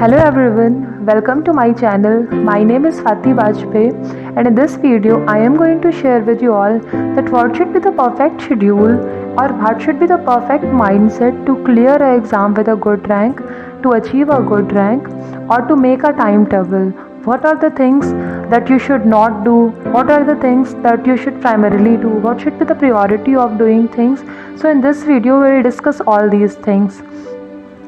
Hello everyone, welcome to my channel. My name is Fatih Bajpayee and in this video I am going to share with you all that what should be the perfect schedule or what should be the perfect mindset to clear an exam with a good rank, to achieve a good rank or to make a timetable. What are the things that you should not do? What are the things that you should primarily do? What should be the priority of doing things? So in this video we will discuss all these things.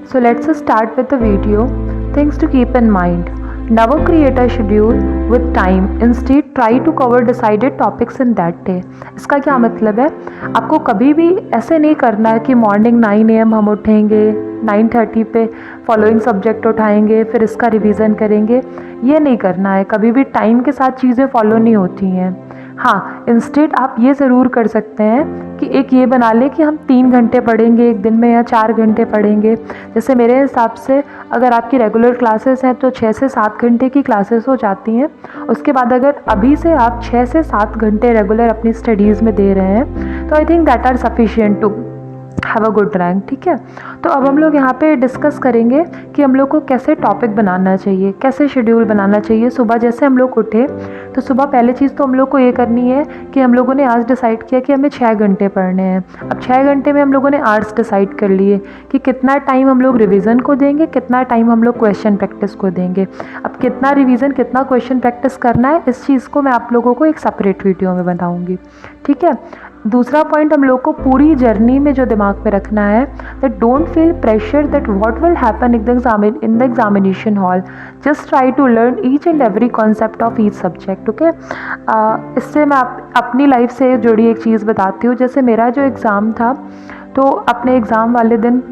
So let's start with the video. Things to keep in mind. Never create a schedule with time. Instead, try to cover decided topics in that day. इसका क्या मतलब है? आपको कभी भी ऐसे नहीं करना है कि मॉर्निंग 9 AM हम उठेंगे, 9:30 पे फॉलोइंग सब्जेक्ट उठाएंगे, फिर इसका रिवीजन करेंगे. ये नहीं करना है. कभी भी टाइम के साथ चीज़ें फॉलो नहीं होती हैं. हाँ, इंस्टेड आप ये ज़रूर कर सकते हैं कि एक ये बना लें कि हम 3 घंटे पढ़ेंगे एक दिन में या 4 घंटे पढ़ेंगे. जैसे मेरे हिसाब से अगर आपकी रेगुलर क्लासेस हैं तो 6 से 7 घंटे की क्लासेस हो जाती हैं. उसके बाद अगर अभी से आप 6 से 7 घंटे रेगुलर अपनी स्टडीज़ में दे रहे हैं तो I think that are sufficient to have a good rank. ठीक है, तो अब हम लोग यहाँ पे डिस्कस करेंगे कि हम लोग को कैसे टॉपिक बनाना चाहिए, कैसे शेड्यूल बनाना चाहिए. सुबह जैसे हम लोग उठे तो सुबह पहले चीज़ तो हम लोग को ये करनी है कि हम लोगों ने आज डिसाइड किया कि हमें 6 घंटे पढ़ने हैं. अब 6 घंटे में हम लोगों ने आवर्स डिसाइड कर लिए कि कितना टाइम हम लोग रिवीजन को देंगे, कितना टाइम हम लोग क्वेश्चन प्रैक्टिस को देंगे. अब कितना रिवीजन कितना क्वेश्चन प्रैक्टिस करना है इस चीज़ को मैं आप लोगों को एक सेपरेट वीडियो में बताऊँगी. ठीक है, दूसरा पॉइंट हम लोग को पूरी जर्नी में जो दिमाग में रखना है that don't feel pressure that what will happen in the examination hall. Just try to learn each and every concept of each subject. Okay, इससे मैं अपनी लाइफ से जुड़ी एक चीज़ बताती हूँ. जैसे मेरा जो एग्ज़ाम था तो अपने एग्ज़ाम वाले दिन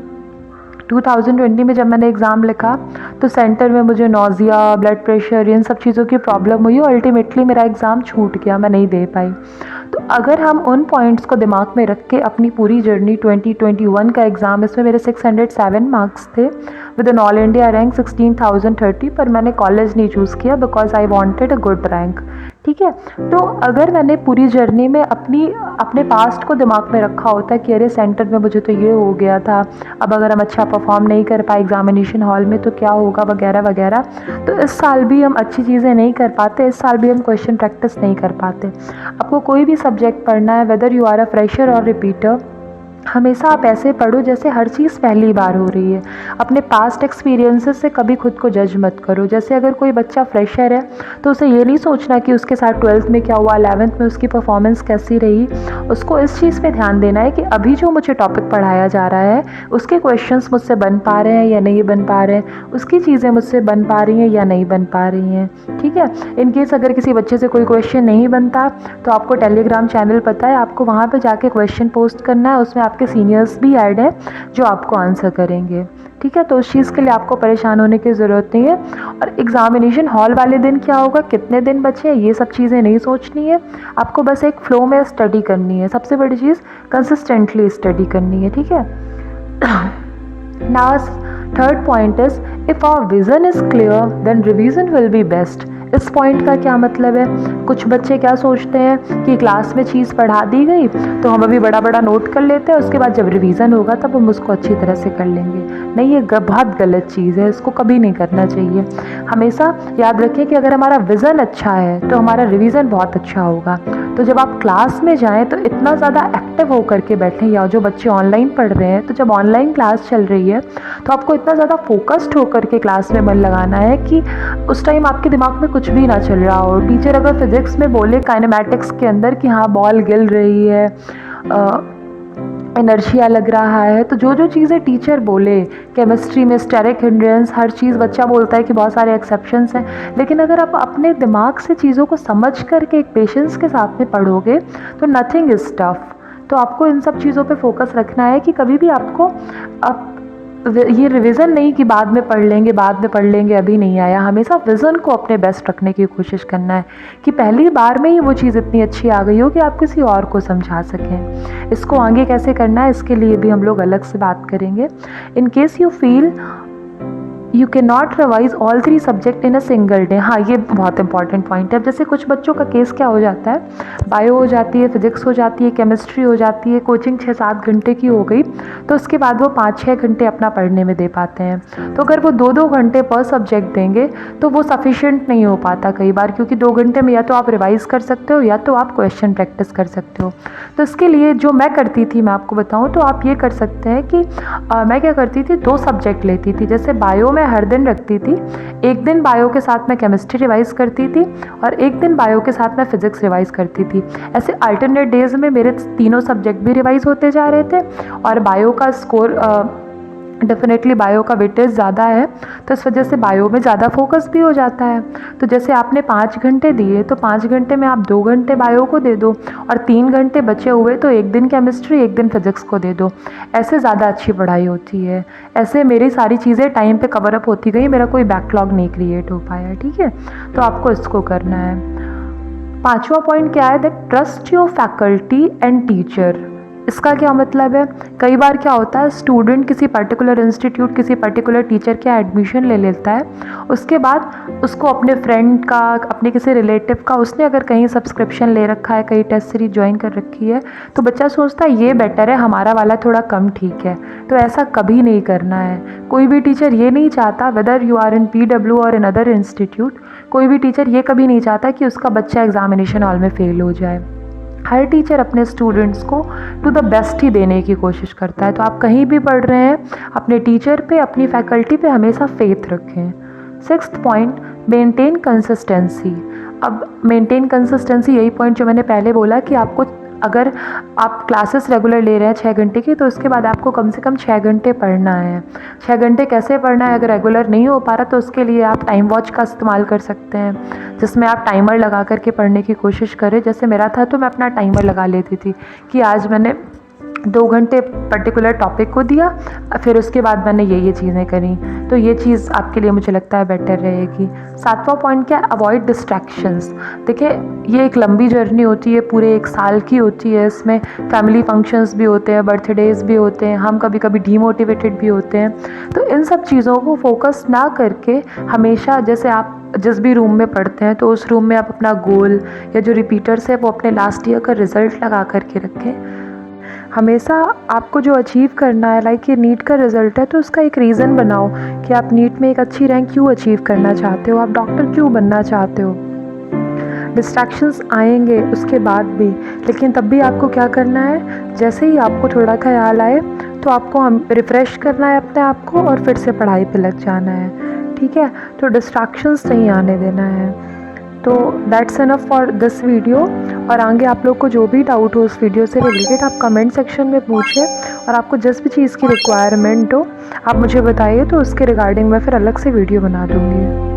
2020 में जब मैंने एग्ज़ाम लिखा तो सेंटर में मुझे नोज़िया, ब्लड प्रेशर, इन सब चीज़ों की प्रॉब्लम हुई और अल्टीमेटली मेरा एग्ज़ाम छूट गया, मैं नहीं दे पाई. तो अगर हम उन पॉइंट्स को दिमाग में रख के अपनी पूरी जर्नी 2021 का एग्ज़ाम, इसमें मेरे 607 मार्क्स थे with an all India rank 16,030, पर मैंने कॉलेज नहीं चूज़ किया because I wanted a good rank. ठीक है, तो अगर मैंने पूरी जर्नी में अपने पास्ट को दिमाग में रखा होता कि अरे सेंटर में मुझे तो ये हो गया था, अब अगर हम अच्छा परफॉर्म नहीं कर पाए एग्जामिनेशन हॉल में तो क्या होगा वगैरह वगैरह, तो इस साल भी हम अच्छी चीज़ें नहीं कर पाते, इस साल भी हम क्वेश्चन प्रैक्टिस नहीं कर पाते. आपको कोई भी सब्जेक्ट पढ़ना है, whether you are a fresher और रिपीटर, हमेशा आप ऐसे पढ़ो जैसे हर चीज़ पहली बार हो रही है. अपने पास्ट एक्सपीरियंसेस से कभी खुद को जज मत करो. जैसे अगर कोई बच्चा फ्रेशर है तो उसे ये नहीं सोचना कि उसके साथ 12th में क्या हुआ, 11th में उसकी परफॉर्मेंस कैसी रही. उसको इस चीज़ पे ध्यान देना है कि अभी जो मुझे टॉपिक पढ़ाया जा रहा है उसके क्वेश्चंस मुझसे बन पा रहे हैं या नहीं बन पा रहे हैं, उसकी चीज़ें मुझसे बन पा रही हैं या नहीं बन पा रही हैं. ठीक है, इन केस अगर किसी बच्चे से कोई क्वेश्चन नहीं बनता तो आपको टेलीग्राम चैनल पता है, आपको वहाँ पर जाके क्वेश्चन पोस्ट करना है. उसमें आपके सीनियर्स भी ऐड हैं जो आपको आंसर करेंगे. ठीक है, तो उस चीज़ के लिए आपको परेशान होने की ज़रूरत नहीं है. और एग्ज़ामिनेशन हॉल वाले दिन क्या होगा, कितने दिन बचे हैं, ये सब चीज़ें नहीं सोचनी है. आपको बस एक फ्लो में स्टडी करनी है. सबसे बड़ी चीज़ कंसिस्टेंटली स्टडी करनी है. ठीक है, now third point is if our vision is clear then revision will be best. इस पॉइंट का क्या मतलब है, कुछ बच्चे क्या सोचते हैं कि क्लास में चीज़ पढ़ा दी गई तो हम अभी बड़ा बड़ा नोट कर लेते हैं, उसके बाद जब रिवीजन होगा तब हम उसको अच्छी तरह से कर लेंगे. नहीं, ये बहुत गलत चीज़ है, इसको कभी नहीं करना चाहिए. हमेशा याद रखें कि अगर हमारा विज़न अच्छा है तो हमारा रिवीजन बहुत अच्छा होगा. तो जब आप क्लास में जाएं तो इतना ज़्यादा एक्टिव होकर के बैठें, या जो बच्चे ऑनलाइन पढ़ रहे हैं तो जब ऑनलाइन क्लास चल रही है तो आपको इतना ज़्यादा फोकस्ड होकर के क्लास में मन लगाना है कि उस टाइम आपके दिमाग में कुछ भी ना चल रहा हो. टीचर अगर फिजिक्स में बोले काइनेमैटिक्स के अंदर कि हाँ बॉल गिल रही है, इनर्शिया लग रहा है, तो जो जो चीज़ें टीचर बोले, केमिस्ट्री में स्टेरिक हिंड्रेंस, हर चीज़ बच्चा बोलता है कि बहुत सारे एक्सेप्शंस हैं, लेकिन अगर आप अपने दिमाग से चीज़ों को समझ करके एक पेशेंस के साथ में पढ़ोगे तो नथिंग इज़ टफ. तो आपको इन सब चीज़ों पे फोकस रखना है कि कभी भी आपको ये रिवीजन नहीं कि बाद में पढ़ लेंगे अभी नहीं आया. हमेशा विज़न को अपने बेस्ट रखने की कोशिश करना है कि पहली बार में ही वो चीज़ इतनी अच्छी आ गई हो कि आप किसी और को समझा सकें. इसको आगे कैसे करना है इसके लिए भी हम लोग अलग से बात करेंगे. In case you feel you can not revise all 3 subject in a single day. हाँ, ये बहुत इंपॉर्टेंट पॉइंट है। अब जैसे कुछ बच्चों का केस क्या हो जाता है, बायो हो जाती है, फिजिक्स हो जाती है, केमिस्ट्री हो जाती है, कोचिंग 6-7 घंटे की हो गई, तो उसके बाद वो 5-6 घंटे अपना पढ़ने में दे पाते हैं। तो अगर वो 2-2 घंटे पर सब्जेक्ट देंगे तो वो सफिशिएंट नहीं हो पाता कई बार, क्योंकि 2 घंटे में या तो आप रिवाइज़ कर सकते हो या तो आप क्वेश्चन प्रैक्टिस कर सकते हो। तो इसके लिए जो मैं करती थी, मैं आपको बताऊँ तो आप ये कर सकते हैं कि मैं क्या करती थी, 2 सब्जेक्ट लेती थी। जैसे बायो मैं हर दिन रखती थी, एक दिन बायो के साथ मैं केमिस्ट्री रिवाइज़ करती थी और एक दिन बायो के साथ मैं फिजिक्स रिवाइज़ करती थी। ऐसे अल्टरनेट डेज में मेरे तीनों सब्जेक्ट भी रिवाइज़ होते जा रहे थे और बायो का स्कोर डेफिनेटली बायो का वेटेज ज़्यादा है, तो इस वजह से बायो में ज़्यादा फोकस भी हो जाता है। तो जैसे आपने 5 घंटे दिए तो 5 घंटे में आप 2 घंटे बायो को दे दो और 3 घंटे बचे हुए तो एक दिन केमिस्ट्री एक दिन फिजिक्स को दे दो। ऐसे ज़्यादा अच्छी पढ़ाई होती है। ऐसे मेरी सारी चीज़ें टाइम पे कवर अप होती गई, मेरा कोई बैकलॉग नहीं क्रिएट हो पाया। ठीक है, तो आपको इसको करना है। 5वां पॉइंट क्या है, that trust your faculty and teacher. इसका क्या मतलब है, कई बार क्या होता है, स्टूडेंट किसी पर्टिकुलर इंस्टीट्यूट किसी पर्टिकुलर टीचर के एडमिशन ले लेता है, उसके बाद उसको अपने फ्रेंड का, अपने किसी रिलेटिव का, उसने अगर कहीं सब्सक्रिप्शन ले रखा है, कहीं टेस्ट सीरीज ज्वाइन कर रखी है, तो बच्चा सोचता है ये बेटर है, हमारा वाला थोड़ा कम ठीक है। तो ऐसा कभी नहीं करना है। कोई भी टीचर ये नहीं चाहता, whether you are in PW और इन अदर इंस्टीट्यूट, कोई भी टीचर ये कभी नहीं चाहता कि उसका बच्चा एग्जामिनेशन हॉल में फेल हो जाए। हर टीचर अपने स्टूडेंट्स को टू द बेस्ट ही देने की कोशिश करता है। तो आप कहीं भी पढ़ रहे हैं, अपने टीचर पे, अपनी फैकल्टी पे हमेशा फेथ रखें। 6th point, maintain consistency. अब मेंटेन कंसिस्टेंसी, यही पॉइंट जो मैंने पहले बोला कि आपको, अगर आप क्लासेस रेगुलर ले रहे हैं 6 घंटे की, तो उसके बाद आपको कम से कम 6 घंटे पढ़ना है। 6 घंटे कैसे पढ़ना है, अगर रेगुलर नहीं हो पा रहा तो उसके लिए आप टाइम वॉच का इस्तेमाल कर सकते हैं, जिसमें आप टाइमर लगा करके पढ़ने की कोशिश करें। जैसे मेरा था तो मैं अपना टाइमर लगा लेती थी कि आज मैंने 2 घंटे पर्टिकुलर टॉपिक को दिया, फिर उसके बाद मैंने ये चीज़ें करी। तो ये चीज़ आपके लिए मुझे लगता है बेटर रहेगी। 7वां पॉइंट क्या है, अवॉइड डिस्ट्रैक्शंस। देखिए, ये एक लंबी जर्नी होती है, पूरे 1 साल की होती है। इसमें फैमिली फंक्शंस भी होते हैं, बर्थडेज भी होते हैं, हम कभी कभी डीमोटिवेटेड भी होते हैं। तो इन सब चीज़ों को फोकस ना करके हमेशा, जैसे आप जिस भी रूम में पढ़ते हैं तो उस रूम में आप अपना गोल या जो रिपीटर्स है वो अपने लास्ट ईयर का रिज़ल्ट लगा करके रखें। हमेशा आपको जो अचीव करना है, लाइक ये नीट का रिज़ल्ट है, तो उसका एक रीज़न बनाओ कि आप नीट में एक अच्छी रैंक क्यों अचीव करना चाहते हो, आप डॉक्टर क्यों बनना चाहते हो। डिस्ट्रैक्शंस आएंगे उसके बाद भी, लेकिन तब भी आपको क्या करना है, जैसे ही आपको थोड़ा ख्याल आए तो आपको रिफ़्रेश करना है अपने आप को और फिर से पढ़ाई पे लग जाना है। ठीक है, तो डिस्ट्रैक्शंस नहीं आने देना है। तो that's enough for this video. और आगे आप लोग को जो भी डाउट हो उस वीडियो से रिलेटेड, आप कमेंट सेक्शन में पूछें, और आपको जिस भी चीज़ की रिक्वायरमेंट हो आप मुझे बताइए, तो उसके रिगार्डिंग मैं फिर अलग से वीडियो बना दूँगी।